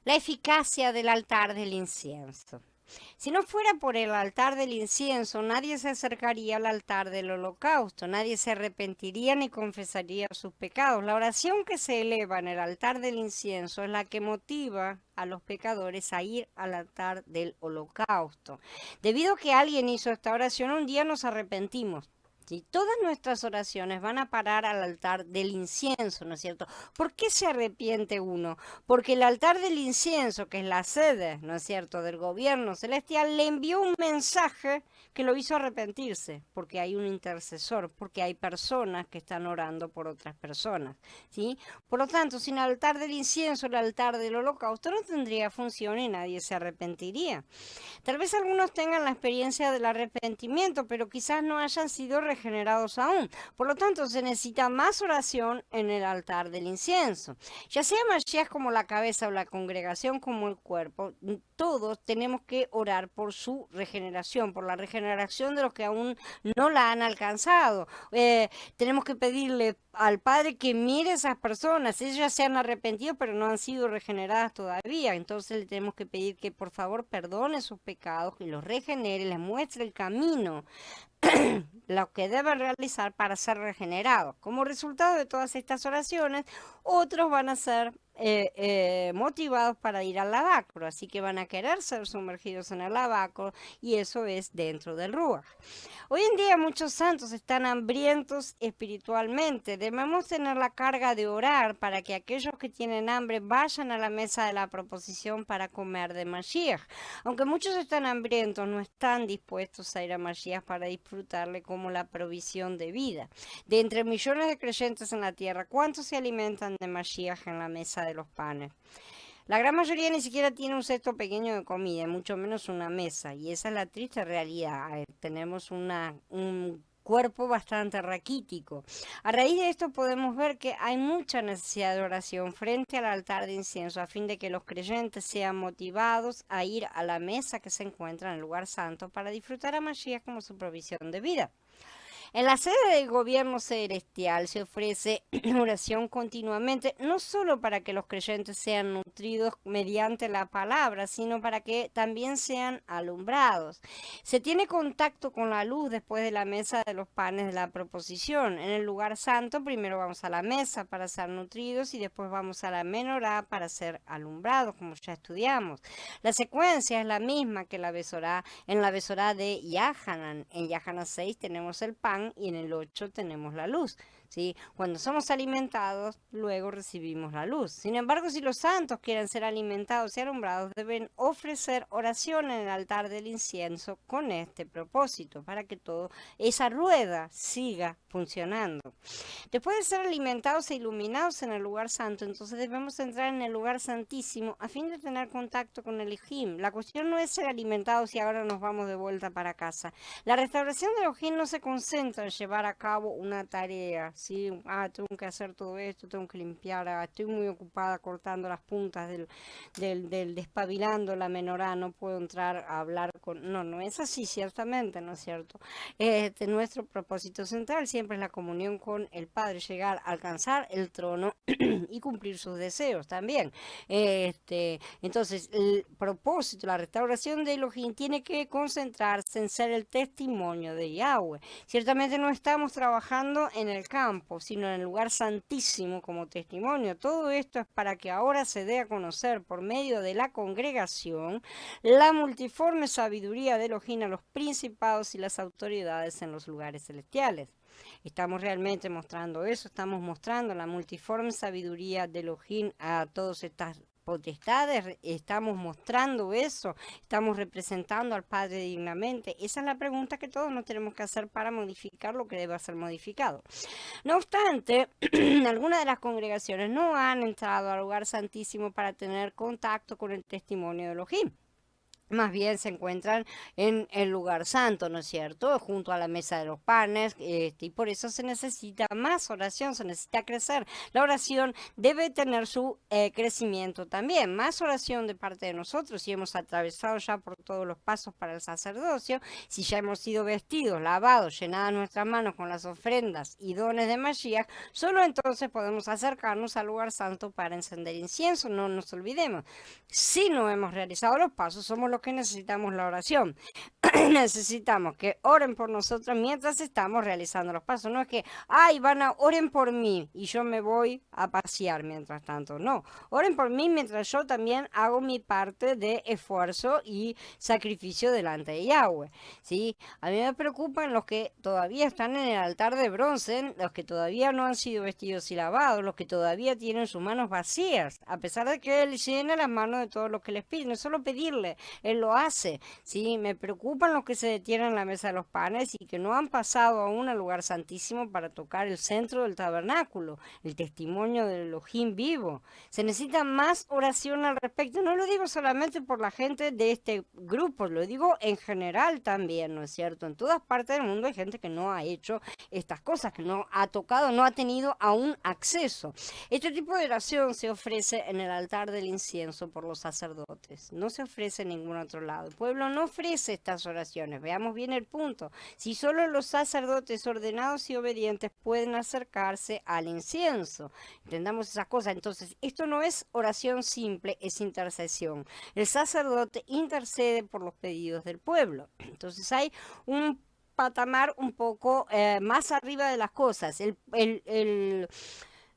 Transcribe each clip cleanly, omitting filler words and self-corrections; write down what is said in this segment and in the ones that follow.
La eficacia del altar del incienso. Si no fuera por el altar del incienso, nadie se acercaría al altar del holocausto, nadie se arrepentiría ni confesaría sus pecados. La oración que se eleva en el altar del incienso es la que motiva a los pecadores a ir al altar del holocausto. Debido a que alguien hizo esta oración, un día nos arrepentimos. ¿Sí? Todas nuestras oraciones van a parar al altar del incienso, ¿no es cierto? ¿Por qué se arrepiente uno? Porque el altar del incienso, que es la sede, ¿no es cierto?, del gobierno celestial, le envió un mensaje que lo hizo arrepentirse, porque hay un intercesor, porque hay personas que están orando por otras personas, ¿sí? Por lo tanto, sin el altar del incienso, el altar del holocausto no tendría función y nadie se arrepentiría. Tal vez algunos tengan la experiencia del arrepentimiento, pero quizás no hayan sido regenerados aún. Por lo tanto, se necesita más oración en el altar del incienso. Ya sea Mashiach como la cabeza o la congregación como el cuerpo, todos tenemos que orar por su regeneración, por la regeneración de los que aún no la han alcanzado. Tenemos que pedirle al Padre que mire a esas personas. Ellos ya se han arrepentido, pero no han sido regeneradas todavía. Entonces le tenemos que pedir que por favor perdone sus pecados, que los regenere, les muestre el camino lo que deben realizar para ser regenerados. Como resultado de todas estas oraciones, otros van a ser motivados para ir al lavacro, así que van a querer ser sumergidos en el lavacro y eso es dentro del Ruach. Hoy en día muchos santos están hambrientos espiritualmente. Debemos tener la carga de orar para que aquellos que tienen hambre vayan a la mesa de la proposición para comer de Mashiach. Aunque muchos están hambrientos, no están dispuestos a ir a Mashiach para disfrutarle como la provisión de vida. De entre millones de creyentes en la tierra, ¿cuántos se alimentan de Mashiach en la mesa de los panes? La gran mayoría ni siquiera tiene un cesto pequeño de comida, mucho menos una mesa, y esa es la triste realidad. Tenemos un cuerpo bastante raquítico. A raíz de esto podemos ver que hay mucha necesidad de oración frente al altar de incienso a fin de que los creyentes sean motivados a ir a la mesa que se encuentra en el lugar santo para disfrutar a Mashiach como su provisión de vida. En la sede del gobierno celestial se ofrece oración continuamente, no solo para que los creyentes sean nutridos mediante la palabra, sino para que también sean alumbrados. Se tiene contacto con la luz después de la mesa de los panes de la proposición. En el lugar santo, primero vamos a la mesa para ser nutridos y después vamos a la menorá para ser alumbrados, como ya estudiamos. La secuencia es la misma que la besorá en la besorá de Yahanan. En Yahanan 6 tenemos el pan y en el 8 tenemos la luz. ¿Sí? Cuando somos alimentados, luego recibimos la luz. Sin embargo, si los santos quieren ser alimentados y alumbrados, deben ofrecer oración en el altar del incienso con este propósito, para que toda esa rueda siga funcionando. Después de ser alimentados e iluminados en el lugar santo, entonces debemos entrar en el lugar santísimo a fin de tener contacto con el Elohim. La cuestión no es ser alimentados y ahora nos vamos de vuelta para casa. La restauración del Elohim no se concentra en llevar a cabo una tarea, ¿sí? Tengo que hacer todo esto, tengo que limpiar, estoy muy ocupada cortando las puntas del despabilando la menorá, no puedo entrar a hablar con... No, no es así, ciertamente, ¿no es cierto? Nuestro propósito central siempre es la comunión con el Padre, llegar a alcanzar el trono y cumplir sus deseos también. Entonces, el propósito, la restauración de Elohim tiene que concentrarse en ser el testimonio de Yahweh. Ciertamente no estamos trabajando en el campo, sino en el lugar santísimo como testimonio. Todo esto es para que ahora se dé a conocer por medio de la congregación la multiforme sabiduría de Elohim a los principados y las autoridades en los lugares celestiales. Estamos realmente mostrando eso, estamos mostrando la multiforme sabiduría de Elohim a todas estas potestades, estamos mostrando eso, estamos representando al Padre dignamente. Esa es la pregunta que todos nos tenemos que hacer para modificar lo que debe ser modificado. No obstante, algunas de las congregaciones no han entrado al lugar santísimo para tener contacto con el testimonio de Elohim. más bien se encuentran en el lugar santo, ¿no es cierto? Junto a la mesa de los panes, y por eso se necesita más oración, se necesita crecer. La oración debe tener su crecimiento también, más oración de parte de nosotros, si hemos atravesado ya por todos los pasos para el sacerdocio, si ya hemos sido vestidos, lavados, llenadas nuestras manos con las ofrendas y dones de Mashiach, solo entonces podemos acercarnos al lugar santo para encender incienso, no nos olvidemos. Si no hemos realizado los pasos, somos los que necesitamos la oración. Necesitamos que oren por nosotros mientras estamos realizando los pasos. No es que, ay, oren por mí y yo me voy a pasear mientras tanto. No, oren por mí mientras yo también hago mi parte de esfuerzo y sacrificio delante de Yahweh. ¿Sí? A mí me preocupan los que todavía están en el altar de bronce, los que todavía no han sido vestidos y lavados, los que todavía tienen sus manos vacías, a pesar de que Él llena las manos de todo lo que les pide. No es solo pedirle, Él lo hace. ¿Sí? Me preocupan los que se detienen en la mesa de los panes y que no han pasado aún al lugar santísimo para tocar el centro del tabernáculo, el testimonio del Elohim vivo. Se necesita más oración al respecto. No lo digo solamente por la gente de este grupo, lo digo en general también, ¿no es cierto? En todas partes del mundo hay gente que no ha hecho estas cosas, que no ha tocado, no ha tenido aún acceso. Este tipo de oración se ofrece en el altar del incienso por los sacerdotes, no se ofrece en ningún otro lado. El pueblo no ofrece estas oraciones, veamos bien el punto. Si solo los sacerdotes ordenados y obedientes pueden acercarse al incienso, entendamos esas cosas. Entonces, esto no es oración simple, es intercesión. El sacerdote intercede por los pedidos del pueblo. Entonces hay un patamar un poco más arriba de las cosas.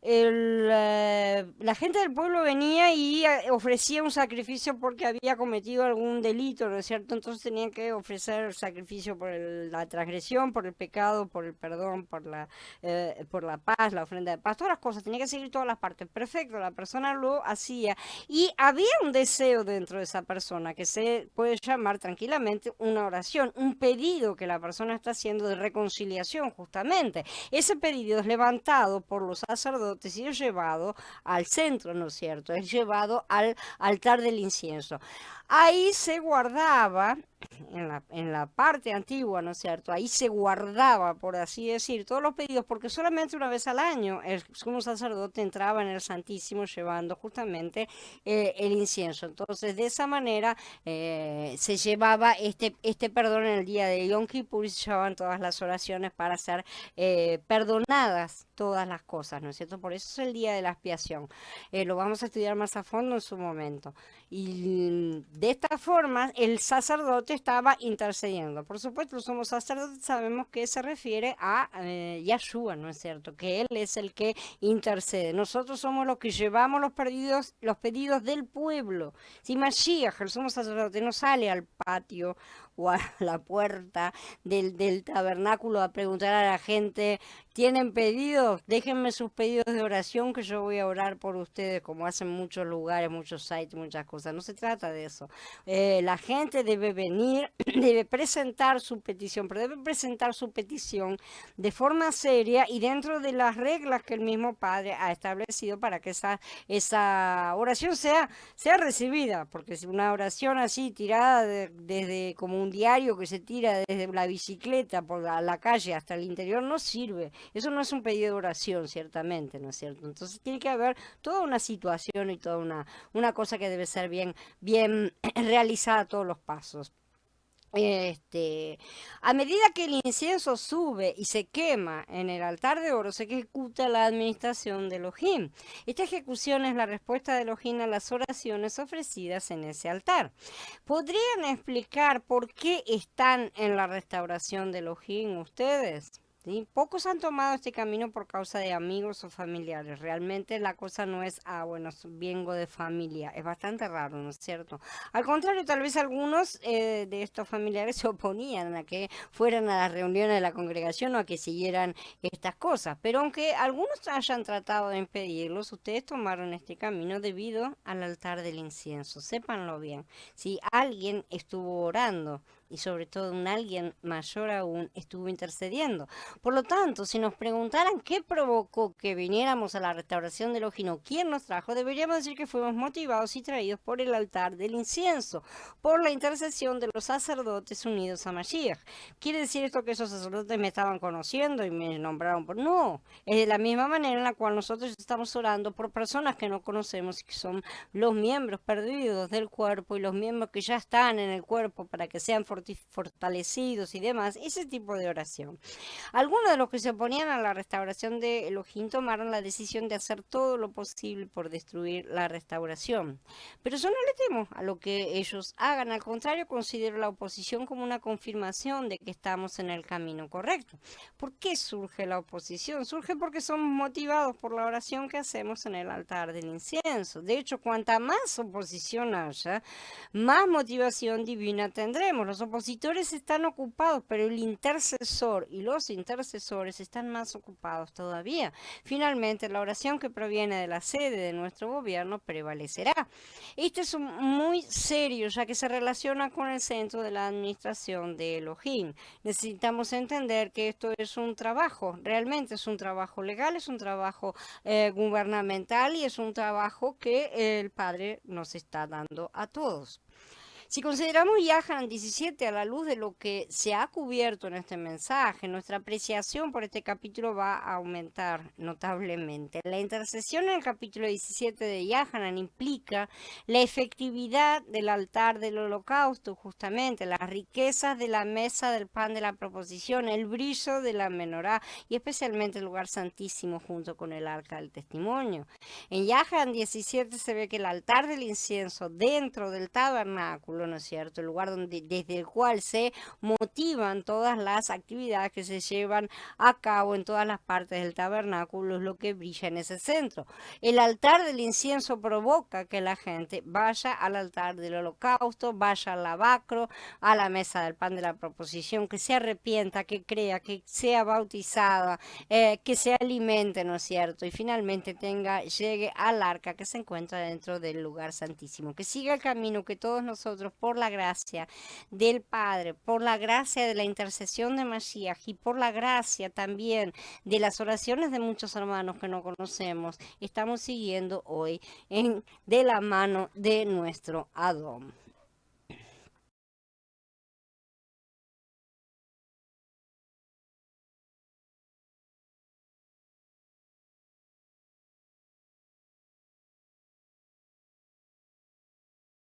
La gente del pueblo venía y ofrecía un sacrificio porque había cometido algún delito, ¿no es cierto? Entonces tenían que ofrecer sacrificio por la transgresión, por el pecado, por el perdón, por la paz, la ofrenda de paz, todas las cosas, tenía que seguir todas las partes. Perfecto, la persona lo hacía y había un deseo dentro de esa persona que se puede llamar tranquilamente una oración, un pedido que la persona está haciendo de reconciliación justamente. Ese pedido es levantado por los sacerdotes y es llevado al centro, ¿no es cierto? Es llevado al altar del incienso. Ahí se guardaba, en la parte antigua, ¿no es cierto? Ahí se guardaba, por así decir, todos los pedidos, porque solamente una vez al año el sumo sacerdote entraba en el Santísimo llevando justamente el incienso. Entonces, de esa manera se llevaba este perdón en el día de Yom Kippur y se llevaban todas las oraciones para ser perdonadas todas las cosas, ¿no es cierto? Por eso es el día de la expiación. Lo vamos a estudiar más a fondo en su momento. Y de esta forma el sacerdote estaba intercediendo. Por supuesto, los somos sacerdotes, sabemos que se refiere a Yahshua, ¿no es cierto? Que Él es el que intercede. Nosotros somos los que llevamos los pedidos del pueblo. Si Mashiach, el sumo sacerdote, no sale al patio o a la puerta del tabernáculo a preguntar a la gente, ¿tienen pedidos? Déjenme sus pedidos de oración que yo voy a orar por ustedes, como hacen muchos lugares, muchos sites, muchas cosas. No se trata de eso. La gente debe venir, debe presentar su petición, pero debe presentar su petición de forma seria y dentro de las reglas que el mismo Padre ha establecido para que esa oración sea recibida, porque si una oración así tirada desde como un diario que se tira desde la bicicleta por la calle hasta el interior no sirve. Eso no es un pedido de oración, ciertamente, ¿no es cierto? Entonces tiene que haber toda una situación y toda una cosa que debe ser bien realizada todos los pasos. A medida que el incienso sube y se quema en el altar de oro, se ejecuta la administración de Elohim. Esta ejecución es la respuesta de Elohim a las oraciones ofrecidas en ese altar. ¿Podrían explicar por qué están en la restauración de Elohim ustedes? ¿Sí? Pocos han tomado este camino por causa de amigos o familiares. Realmente la cosa no es, bueno, vengo de familia. Es bastante raro, ¿no es cierto? Al contrario, tal vez algunos de estos familiares se oponían a que fueran a las reuniones de la congregación o a que siguieran estas cosas. Pero aunque algunos hayan tratado de impedirlos, ustedes tomaron este camino debido al altar del incienso. Sépanlo bien. Si alguien estuvo orando y sobre todo un alguien mayor aún estuvo intercediendo. Por lo tanto, si nos preguntaran qué provocó que viniéramos a la restauración de Elohim o quién nos trajo, deberíamos decir que fuimos motivados y traídos por el altar del incienso, por la intercesión de los sacerdotes unidos a Mashiach. ¿Quiere decir esto que esos sacerdotes me estaban conociendo y me nombraron por...? No, es de la misma manera en la cual nosotros estamos orando por personas que no conocemos y que son los miembros perdidos del cuerpo y los miembros que ya están en el cuerpo para que sean fortalecidos y demás, ese tipo de oración. Algunos de los que se oponían a la restauración de Elohim tomaron la decisión de hacer todo lo posible por destruir la restauración. Pero yo no le temo a lo que ellos hagan, al contrario, considero la oposición como una confirmación de que estamos en el camino correcto. ¿Por qué surge la oposición? Surge porque somos motivados por la oración que hacemos en el altar del incienso. De hecho, cuanta más oposición haya, más motivación divina tendremos. Los opositores están ocupados, pero el intercesor y los intercesores están más ocupados todavía. Finalmente, la oración que proviene de la sede de nuestro gobierno prevalecerá. Este es muy serio, ya que se relaciona con el centro de la administración de Elohim. Necesitamos entender que esto es un trabajo, realmente es un trabajo legal, es un trabajo gubernamental y es un trabajo que el Padre nos está dando a todos. Si consideramos Yahanan 17 a la luz de lo que se ha cubierto en este mensaje, nuestra apreciación por este capítulo va a aumentar notablemente. La intercesión en el capítulo 17 de Yahanan implica la efectividad del altar del holocausto, justamente, las riquezas de la mesa del pan de la proposición, el brillo de la menorá y especialmente el lugar santísimo junto con el arca del testimonio. En Yahanan 17 se ve que el altar del incienso dentro del tabernáculo, ¿no es cierto? El lugar desde el cual se motivan todas las actividades que se llevan a cabo en todas las partes del tabernáculo, es lo que brilla en ese centro. El altar del incienso provoca que la gente vaya al altar del holocausto, vaya al lavacro, a la mesa del pan de la proposición, que se arrepienta, que crea, que sea bautizada, que se alimente, ¿no es cierto? Y finalmente llegue al arca que se encuentra dentro del lugar santísimo, que siga el camino que todos nosotros, por la gracia del Padre, por la gracia de la intercesión de Mashiach y por la gracia también de las oraciones de muchos hermanos que no conocemos, estamos siguiendo hoy de la mano de nuestro Adón.